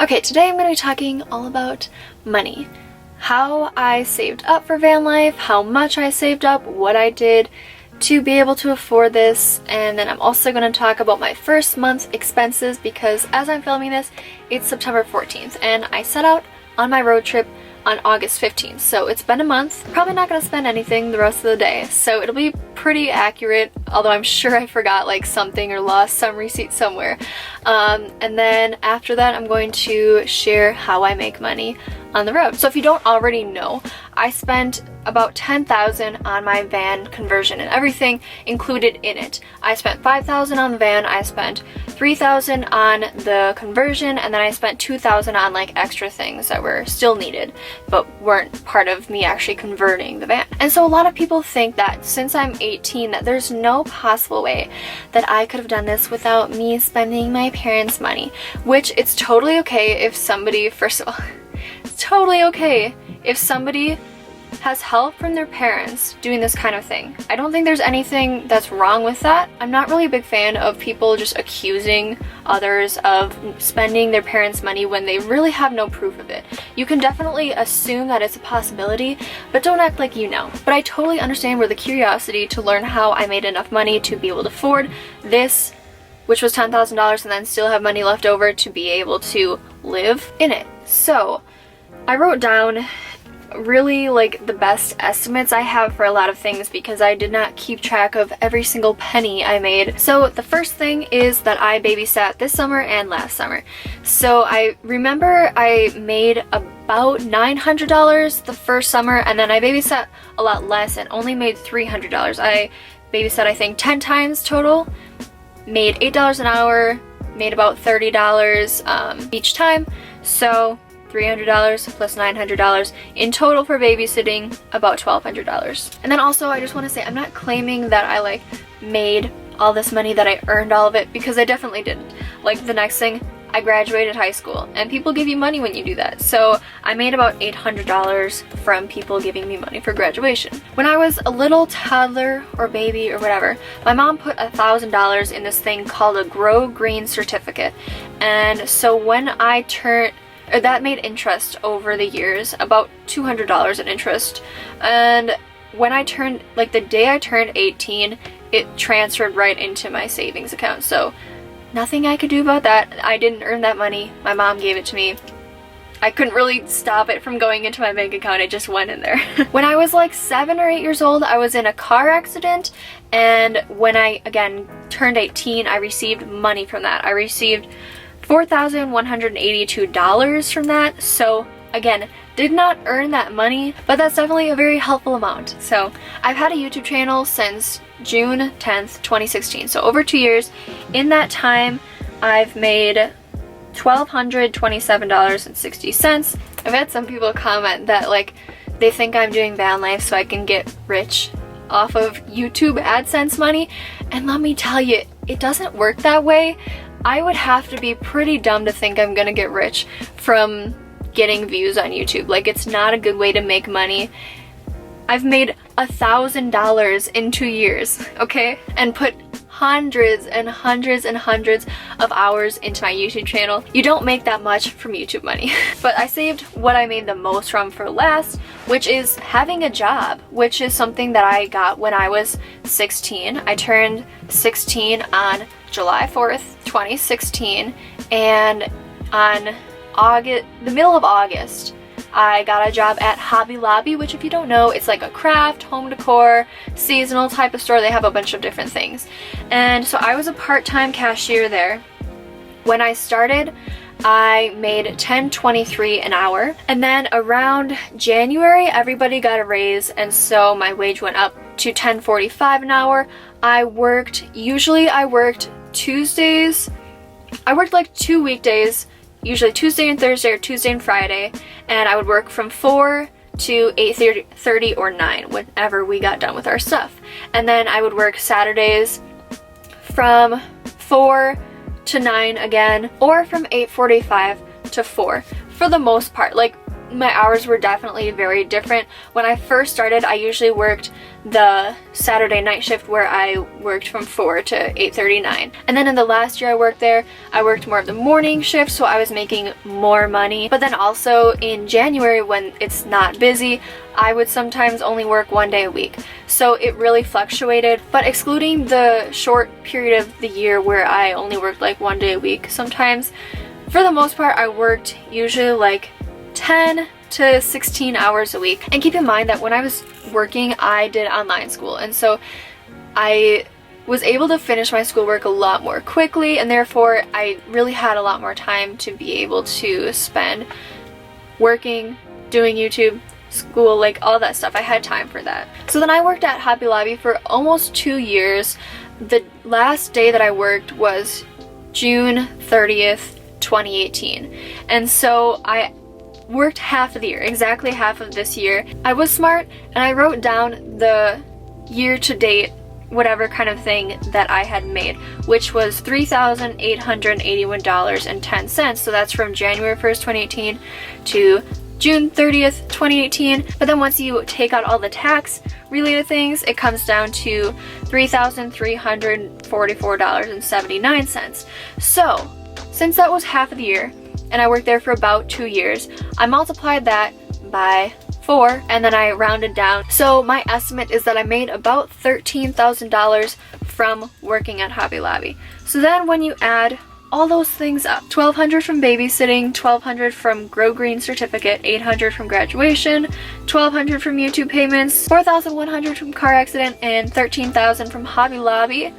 Okay, today I'm going to be talking all about money. How I saved up for van life, how much I saved up, what I did to be able to afford this, and then I'm also going to talk about my first month's expenses because as I'm filming this, it's September 14th and I set out on my road trip on August 15th, so it's been a month. Probably not going to spend anything the rest of the day, so it'll be pretty accurate, although I'm sure I forgot like something or lost some receipt somewhere. And then after that I'm going to share how I make money on the road. So if you don't already know, I spent about $10,000 on my van conversion and everything included in it. I spent $5,000 on the van, I spent $3,000 on the conversion, and then I spent $2,000 on like extra things that were still needed but weren't part of me actually converting the van. And so a lot of people think that since I'm 18 that there's no possible way that I could have done this without me spending my parents' money, which it's totally okay if somebody, first of all, it's totally okay if somebody has help from their parents doing this kind of thing. I don't think there's anything that's wrong with that. I'm not really a big fan of people just accusing others of spending their parents' money when they really have no proof of it. You can definitely assume that it's a possibility, but don't act like you know. But I totally understand where the curiosity to learn how I made enough money to be able to afford this, which was $10,000, and then still have money left over to be able to live in it. So I wrote down really like the best estimates I have for a lot of things because I did not keep track of every single penny I made. So the first thing is that I babysat this summer and last summer. So I remember I made about $900 the first summer, and then I babysat a lot less and only made $300. I babysat I think 10 times total, made $8 an hour, made about $30 each time. So $300 plus $900 in total for babysitting, about $1,200. And then also I just want to say I'm not claiming that I like made all this money, that I earned all of it, because I definitely didn't. Like the next thing, I graduated high school and people give you money when you do that. So I made about $800 from people giving me money for graduation. When I was a little toddler or baby or whatever, my mom put $1,000 in this thing called a Grow Green certificate. And so when I turned, that made interest over the years, about $200 in interest. And when I turned, like the day I turned 18, it transferred right into my savings account. So nothing I could do about that. I didn't earn that money. My mom gave it to me. I couldn't really stop it from going into my bank account. It just went in there. When I was like 7 or 8 years old, I was in a car accident. And when I, again, turned 18, I received money from that. I received $4,182 from that. So again, did not earn that money, but that's definitely a very helpful amount. So I've had a YouTube channel since June 10th, 2016. So over 2 years. In that time, I've made $1,227.60. I've had some people comment that like they think I'm doing van life so I can get rich off of YouTube AdSense money. And let me tell you, it doesn't work that way. I would have to be pretty dumb to think I'm gonna get rich from getting views on YouTube. Like, it's not a good way to make money. I've made $1,000 in 2 years, okay? And put hundreds and hundreds and hundreds of hours into my YouTube channel. You don't make that much from YouTube money. But I saved what I made the most from for last, which is having a job, which is something that I got when I was 16. I turned 16 on July 4th, 2016, and on the middle of August, I got a job at Hobby Lobby, which if you don't know, it's like a craft, home decor, seasonal type of store. They have a bunch of different things. And so I was a part-time cashier there. When I started, I made $10.23 an hour. And then around January, everybody got a raise, and so my wage went up to $10.45 an hour. Usually I worked Tuesdays. I worked like 2 weekdays, usually Tuesday and Thursday or Tuesday and Friday, and I would work from 4 to 8:30 or 9 whenever we got done with our stuff. And then I would work Saturdays from 4 to 9 again, or from 8:45 to 4 for the most part. Like my hours were definitely very different. When I first started, I usually worked the Saturday night shift where I worked from 4 to 8:39. And then in the last year I worked there, I worked more of the morning shift, so I was making more money. But then also in January, when it's not busy, I would sometimes only work 1 day a week. So it really fluctuated. But excluding the short period of the year where I only worked like 1 day a week sometimes, for the most part I worked usually like 10 to 16 hours a week. And keep in mind that when I was working, I did online school, and so I was able to finish my schoolwork a lot more quickly, and therefore I really had a lot more time to be able to spend working, doing YouTube, school, like all that stuff. I had time for that. So then I worked at Hobby Lobby for almost 2 years. The last day that I worked was June 30th, 2018. And so I worked half of the year, exactly half of this year. I was smart and I wrote down the year to date whatever kind of thing that I had made, which was $3,881.10. So that's from January 1st, 2018 to June 30th, 2018. But then once you take out all the tax related things, it comes down to $3,344.79. So since that was half of the year, and I worked there for about 2 years, I multiplied that by 4 and then I rounded down. So my estimate is that I made about $13,000 from working at Hobby Lobby. So then when you add all those things up, $1,200 from babysitting, $1,200 from Grow Green certificate, $800 from graduation, $1,200 from YouTube payments, $4,100 from car accident, and $13,000 from Hobby Lobby.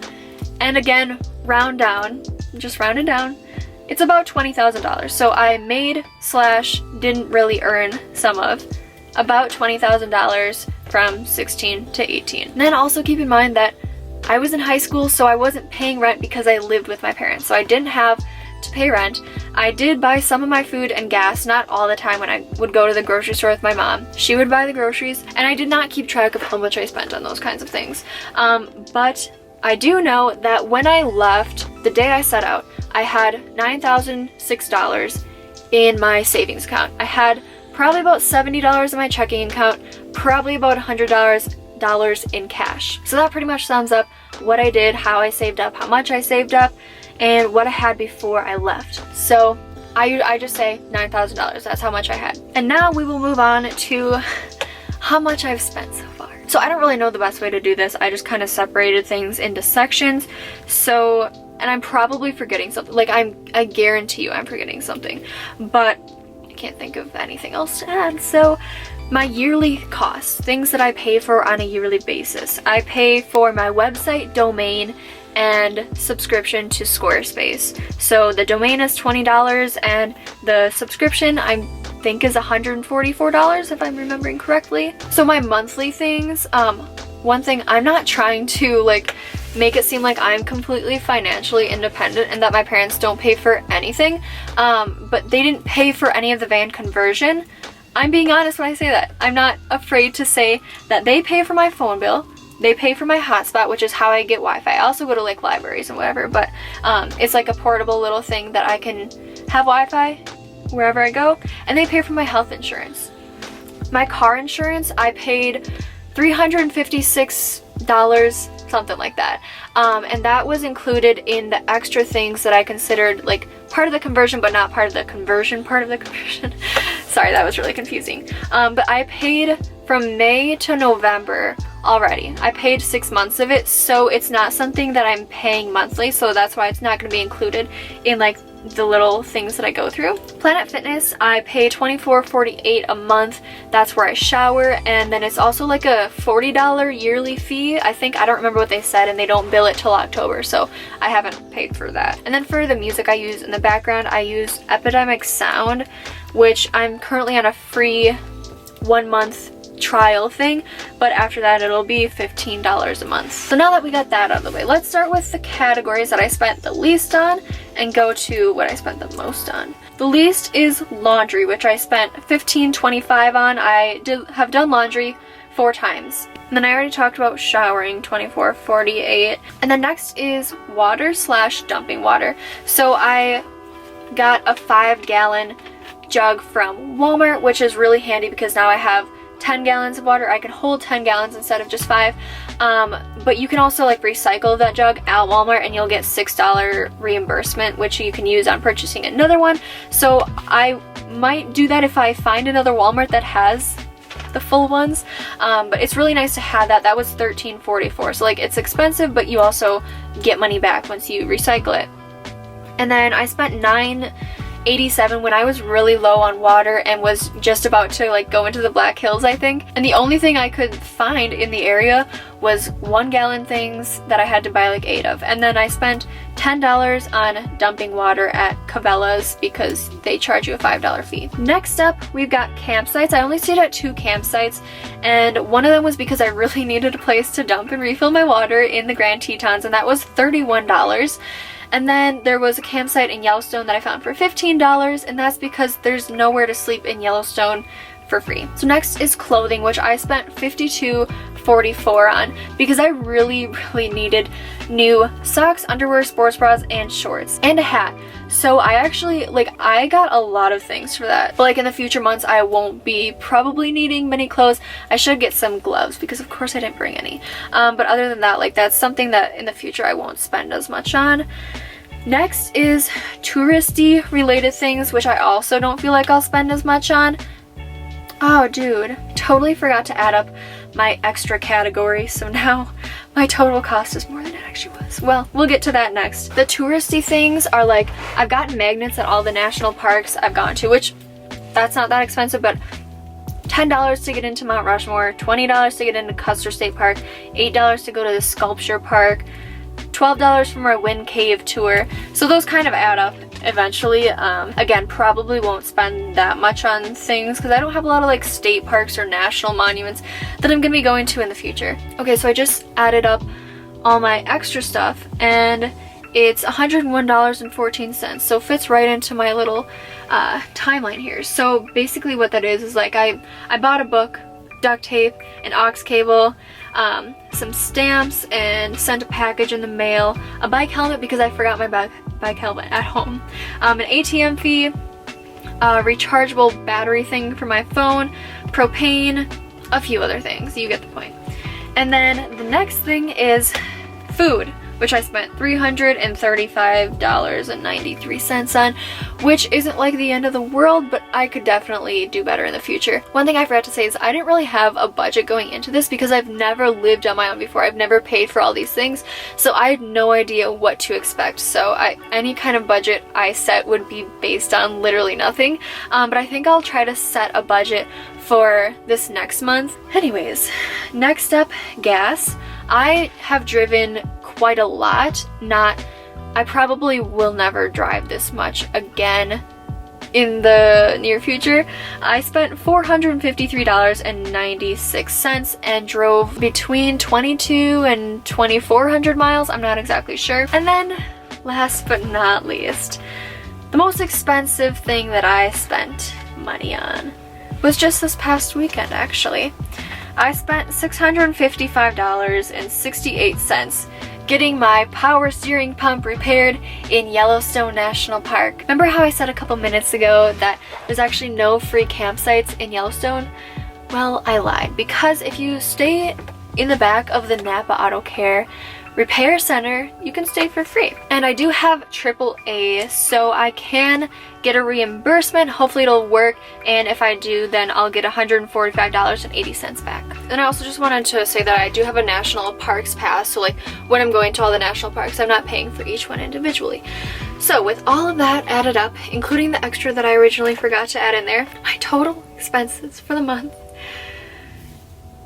And again, round down, just round it down, it's about $20,000. So I made / didn't really earn some of about $20,000 from 16 to 18. And then also keep in mind that I was in high school, so I wasn't paying rent because I lived with my parents. So I didn't have to pay rent. I did buy some of my food and gas, not all the time when I would go to the grocery store with my mom. She would buy the groceries, and I did not keep track of how much I spent on those kinds of things. But I do know that when I left, the day I set out, I had $9,006 in my savings account. I had probably about $70 in my checking account, probably about $100 in cash. So that pretty much sums up what I did, how I saved up, how much I saved up, and what I had before I left. So I just say $9,000. That's how much I had. And now we will move on to how much I've spent so far. So I don't really know the best way to do this. I just kind of separated things into sections. So, and I'm probably forgetting something. Like I guarantee you I'm forgetting something, but I can't think of anything else to add. So my yearly costs, things that I pay for on a yearly basis. I pay for my website, domain, and subscription to Squarespace. So the domain is $20 and the subscription I think is $144 if I'm remembering correctly. So my monthly things, one thing, I'm not trying to like make it seem like I'm completely financially independent and that my parents don't pay for anything, but they didn't pay for any of the van conversion. I'm being honest when I say that. I'm not afraid to say that they pay for my phone bill, they pay for my hotspot, which is how I get Wi-Fi. I also go to like libraries and whatever, but it's like a portable little thing that I can have Wi-Fi wherever I go, and they pay for my health insurance. My car insurance, I paid $356, something like that. And that was included in the extra things that I considered like part of the conversion, but not part of the conversion part of the conversion. Sorry, that was really confusing. But I paid from May to November already. I paid 6 months of it, so it's not something that I'm paying monthly, so that's why it's not going to be included in like the little things that I go through. Planet Fitness, I pay $24.48 a month. That's where I shower, and then it's also like a $40 yearly fee. I don't remember what they said, and they don't bill it till October, so I haven't paid for that. And then for the music I use in the background, I use Epidemic Sound, which I'm currently on a free 1 month trial thing, but after that it'll be $15 a month. So now that we got that out of the way, let's start with the categories that I spent the least on and go to what I spent the most on. The least is laundry, which I spent $15.25 on. I have done laundry 4 times. And then I already talked about showering, $24.48. And then next is water / dumping water. So I got a 5-gallon jug from Walmart, which is really handy because now I have 10 gallons of water. I can hold 10 gallons instead of just 5. But you can also like recycle that jug at Walmart and you'll get $6 reimbursement, which you can use on purchasing another one. So I might do that if I find another Walmart that has the full ones. But it's really nice to have that. That was $13.44. So like it's expensive, but you also get money back once you recycle it. And then I spent $9.87 when I was really low on water and was just about to like go into the Black Hills, I think. And the only thing I could find in the area was 1 gallon things that I had to buy like 8 of. And then I spent $10 on dumping water at Cabela's because they charge you a $5 fee. Next up, we've got campsites. I only stayed at 2 campsites, and one of them was because I really needed a place to dump and refill my water in the Grand Tetons, and that was $31. And then there was a campsite in Yellowstone that I found for $15, and that's because there's nowhere to sleep in Yellowstone for free. So next is clothing, which I spent $52.44 on because I really needed new socks, underwear, sports bras, and shorts, and a hat. So I actually, I got a lot of things for that. But like in the future months, I won't be probably needing many clothes. I should get some gloves because of course I didn't bring any. But other than that, that's something that in the future I won't spend as much on. Next is touristy related things, which I also don't feel like I'll spend as much on. Oh dude, totally forgot to add up my extra category, so now my total cost is more than it actually was. Well, we'll get to that next. The touristy things are like, I've gotten magnets at all the national parks I've gone to, which that's not that expensive, but $10 to get into Mount Rushmore, $20 to get into Custer State Park, $8 to go to the Sculpture Park, $12 for my Wind Cave tour. So those kind of add up eventually. Again, probably won't spend that much on things because I don't have a lot of state parks or national monuments that I'm gonna be going to in the future. Okay, so I just added up all my extra stuff and it's $101.14, so fits right into my little timeline here. So basically what that is I bought a book, duct tape, an aux cable, some stamps, and sent a package in the mail, a bike helmet because I forgot my bike helmet at home, an ATM fee, a rechargeable battery thing for my phone, propane, a few other things. You get the point. And then the next thing is food, which I spent $335.93 on, which isn't like the end of the world, but I could definitely do better in the future. One thing I forgot to say is I didn't really have a budget going into this because I've never lived on my own before. I've never paid for all these things, so I had no idea what to expect. So any kind of budget I set would be based on literally nothing, but I think I'll try to set a budget for this next month. Anyways, next up, gas. I have driven quite a lot. I probably will never drive this much again in the near future. I spent $453.96 and drove between 22 and 2,400 miles. I'm not exactly sure. And then last but not least, the most expensive thing that I spent money on was just this past weekend actually. I spent $655.68 getting my power steering pump repaired in Yellowstone National Park. Remember how I said a couple minutes ago that there's actually no free campsites in Yellowstone? Well, I lied, because if you stay in the back of the Napa Auto Care Repair Center, you can stay for free. And I do have AAA, so I can get a reimbursement. Hopefully it'll work, and if I do, then I'll get $145.80 back. And I also just wanted to say that I do have a national parks pass, so when I'm going to all the national parks, I'm not paying for each one individually. So with all of that added up, including the extra that I originally forgot to add in there, my total expenses for the month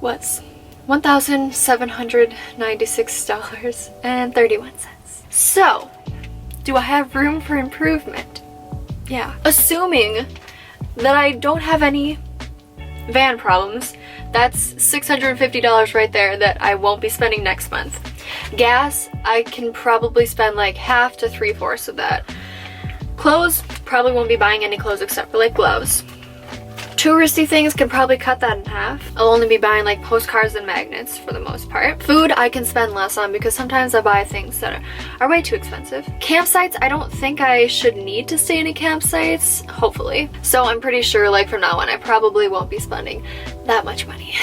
was $1,796.31. So, do I have room for improvement? Yeah. Assuming that I don't have any van problems, that's $650 right there that I won't be spending next month. Gas, I can probably spend half to 3/4 of that. Clothes, probably won't be buying any clothes except for gloves. touristy things could probably cut that in half. I'll only be buying like postcards and magnets for the most part. Food I can spend less on because sometimes I buy things that are way too expensive. Campsites, I don't think I should need to stay in any campsites, hopefully. So I'm pretty sure like from now on I probably won't be spending that much money.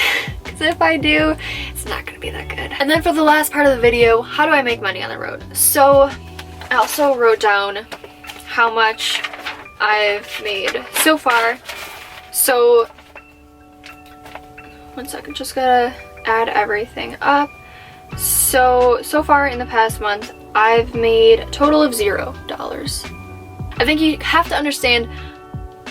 Because if I do, it's not gonna be that good. And then for the last part of the video, how do I make money on the road? So I also wrote down how much I've made so far. So, one second, just gotta add everything up. So far in the past month, I've made a total of $0. I think you have to understand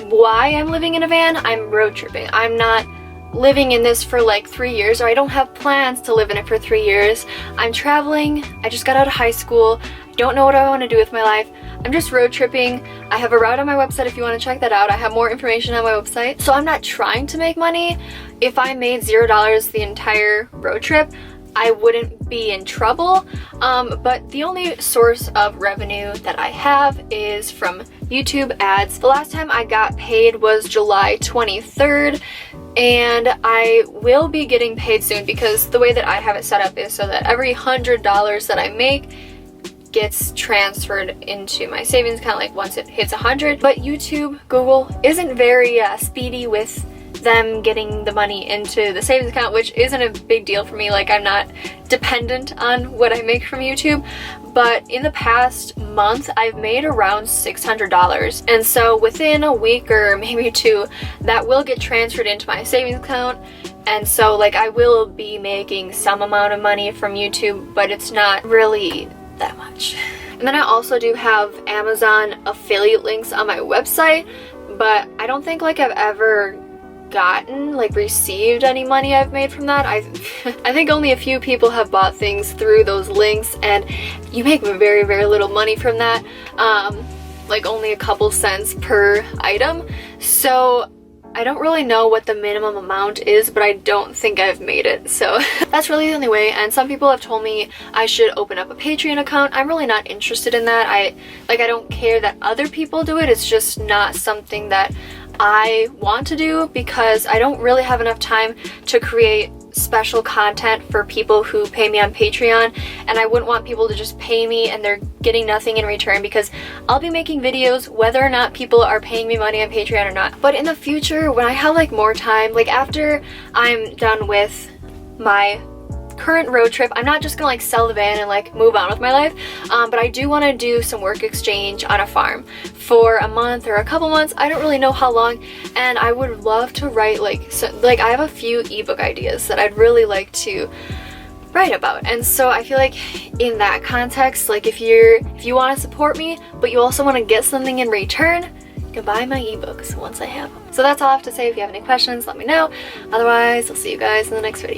why I'm living in a van. I'm road tripping. I'm not living in this for like 3 years, or I don't have plans to live in it for 3 years. I'm traveling. I just got out of high school. I don't know what I want to do with my life. I'm just road tripping. I have a route on my website if you want to check that out. I have more information on my website. So I'm not trying to make money. If I made $0 the entire road trip, I wouldn't be in trouble. But the only source of revenue that I have is from YouTube ads. The last time I got paid was July 23rd, and I will be getting paid soon because the way that I have it set up is so that every $100 that I make gets transferred into my savings account like once it hits 100. But YouTube, Google isn't very speedy with them getting the money into the savings account, which isn't a big deal for me. Like, I'm not dependent on what I make from YouTube. But in the past month, I've made around $600. And so within a week or maybe two, that will get transferred into my savings account. And so like I will be making some amount of money from YouTube, but it's not really that much. And then I also do have Amazon affiliate links on my website, but I don't think like I've ever received any money I've made from that. I think only a few people have bought things through those links, and you make very, very little money from that. Like only a couple cents per item. So I don't really know what the minimum amount is, but I don't think I've made it. So that's really the only way. And some people have told me I should open up a Patreon account. I'm really not interested in that. I don't care that other people do it. It's just not something that I want to do because I don't really have enough time to create special content for people who pay me on Patreon, and I wouldn't want people to just pay me and they're getting nothing in return, because I'll be making videos whether or not people are paying me money on Patreon or not. But in the future, when I have like more time, like after I'm done with my current road trip, I'm not just gonna like sell the van and like move on with my life, but I do want to do some work exchange on a farm for a month or a couple months. I don't really know how long, and I would love to write I have a few ebook ideas that I'd really like to write about. And so I feel like in that context, like if you want to support me but you also want to get something in return, you can buy my ebooks once I have them. So that's all I have to say. If you have any questions, let me know. Otherwise, I'll see you guys in the next video.